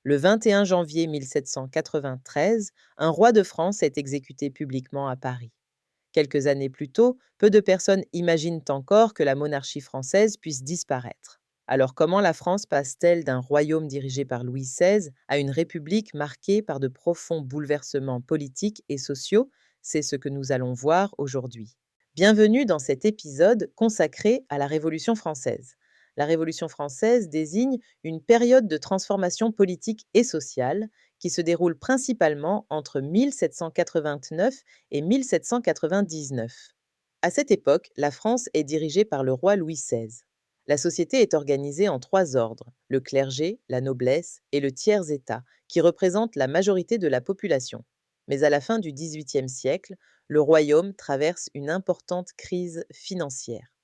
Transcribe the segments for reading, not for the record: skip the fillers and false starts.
Le 21 janvier 1793, un roi de France est exécuté publiquement à Paris. Quelques années plus tôt, peu de personnes imaginent encore que la monarchie française puisse disparaître. Alors comment la France passe-t-elle d'un royaume dirigé par Louis XVI à une république marquée par de profonds bouleversements politiques et sociaux? C'est ce que nous allons voir aujourd'hui. Bienvenue dans cet épisode consacré à la Révolution française. La Révolution française désigne une période de transformation politique et sociale qui se déroule principalement entre 1789 et 1799. À cette époque, la France est dirigée par le roi Louis XVI. La société est organisée en trois ordres, le clergé, la noblesse et le tiers-État, qui représentent la majorité de la population. Mais à la fin du XVIIIe siècle, le royaume traverse une importante crise financière.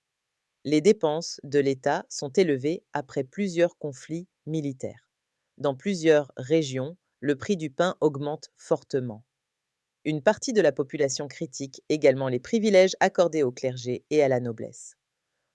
Les dépenses de l'État sont élevées après plusieurs conflits militaires. Dans plusieurs régions, le prix du pain augmente fortement. Une partie de la population critique également les privilèges accordés au clergé et à la noblesse.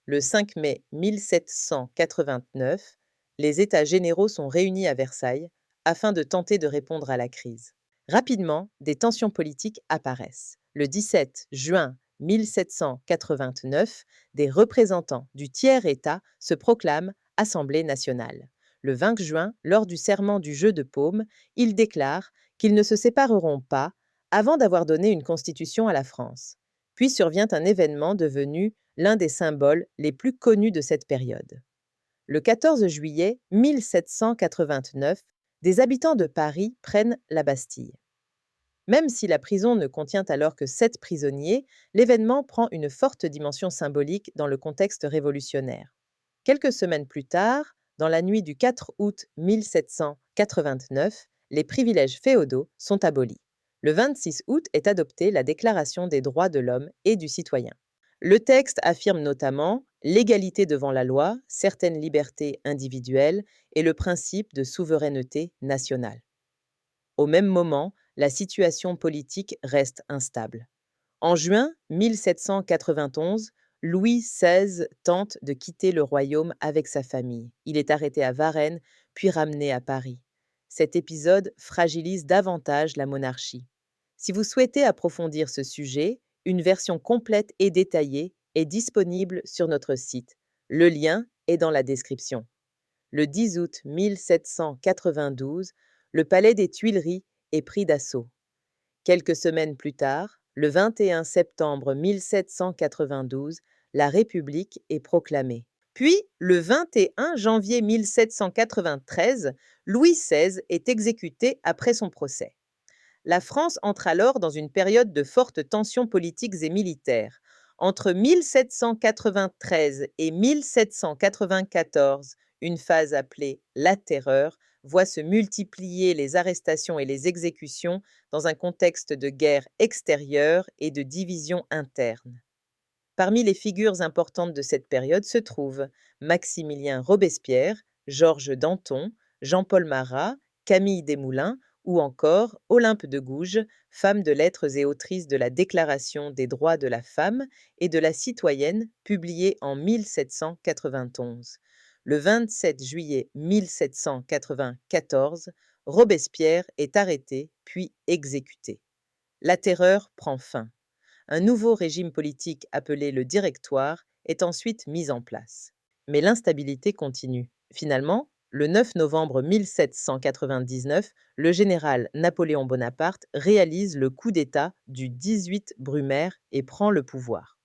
Le 5 mai 1789, les États généraux sont réunis à Versailles afin de tenter de répondre à la crise. Rapidement, des tensions politiques apparaissent. Le 17 juin 1789, des représentants du tiers-État se proclament Assemblée nationale. Le 20 juin, lors du serment du jeu de paume, ils déclarent qu'ils ne se sépareront pas avant d'avoir donné une constitution à la France. Puis survient un événement devenu l'un des symboles les plus connus de cette période. Le 14 juillet 1789, des habitants de Paris prennent la Bastille. Même si la prison ne contient alors que 7 prisonniers, l'événement prend une forte dimension symbolique dans le contexte révolutionnaire. Quelques semaines plus tard, dans la nuit du 4 août 1789, les privilèges féodaux sont abolis. Le 26 août est adoptée la Déclaration des droits de l'homme et du citoyen. Le texte affirme notamment l'égalité devant la loi, certaines libertés individuelles et le principe de souveraineté nationale. Au même moment, la situation politique reste instable. En juin 1791, Louis XVI tente de quitter le royaume avec sa famille. Il est arrêté à Varennes, puis ramené à Paris. Cet épisode fragilise davantage la monarchie. Si vous souhaitez approfondir ce sujet, une version complète et détaillée est disponible sur notre site. Le lien est dans la description. Le 10 août 1792, le palais des Tuileries est pris d'assaut. Quelques semaines plus tard, le 21 septembre 1792, la République est proclamée. Puis, le 21 janvier 1793, Louis XVI est exécuté après son procès. La France entre alors dans une période de fortes tensions politiques et militaires. Entre 1793 et 1794, une phase appelée la Terreur voit se multiplier les arrestations et les exécutions dans un contexte de guerre extérieure et de division interne. Parmi les figures importantes de cette période se trouvent Maximilien Robespierre, Georges Danton, Jean-Paul Marat, Camille Desmoulins ou encore Olympe de Gouges, femme de lettres et autrice de la Déclaration des droits de la femme et de la citoyenne, publiée en 1791. Le 27 juillet 1794, Robespierre est arrêté puis exécuté. La terreur prend fin. Un nouveau régime politique appelé le Directoire est ensuite mis en place. Mais l'instabilité continue. Finalement, le 9 novembre 1799, le général Napoléon Bonaparte réalise le coup d'État du 18 Brumaire et prend le pouvoir.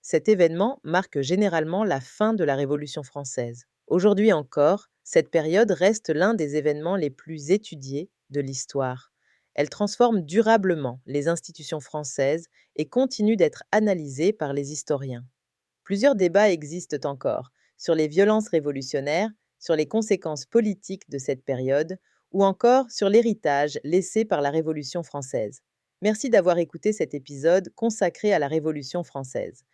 Cet événement marque généralement la fin de la Révolution française. Aujourd'hui encore, cette période reste l'un des événements les plus étudiés de l'histoire. Elle transforme durablement les institutions françaises et continue d'être analysée par les historiens. Plusieurs débats existent encore sur les violences révolutionnaires, sur les conséquences politiques de cette période ou encore sur l'héritage laissé par la Révolution française. Merci d'avoir écouté cet épisode consacré à la Révolution française.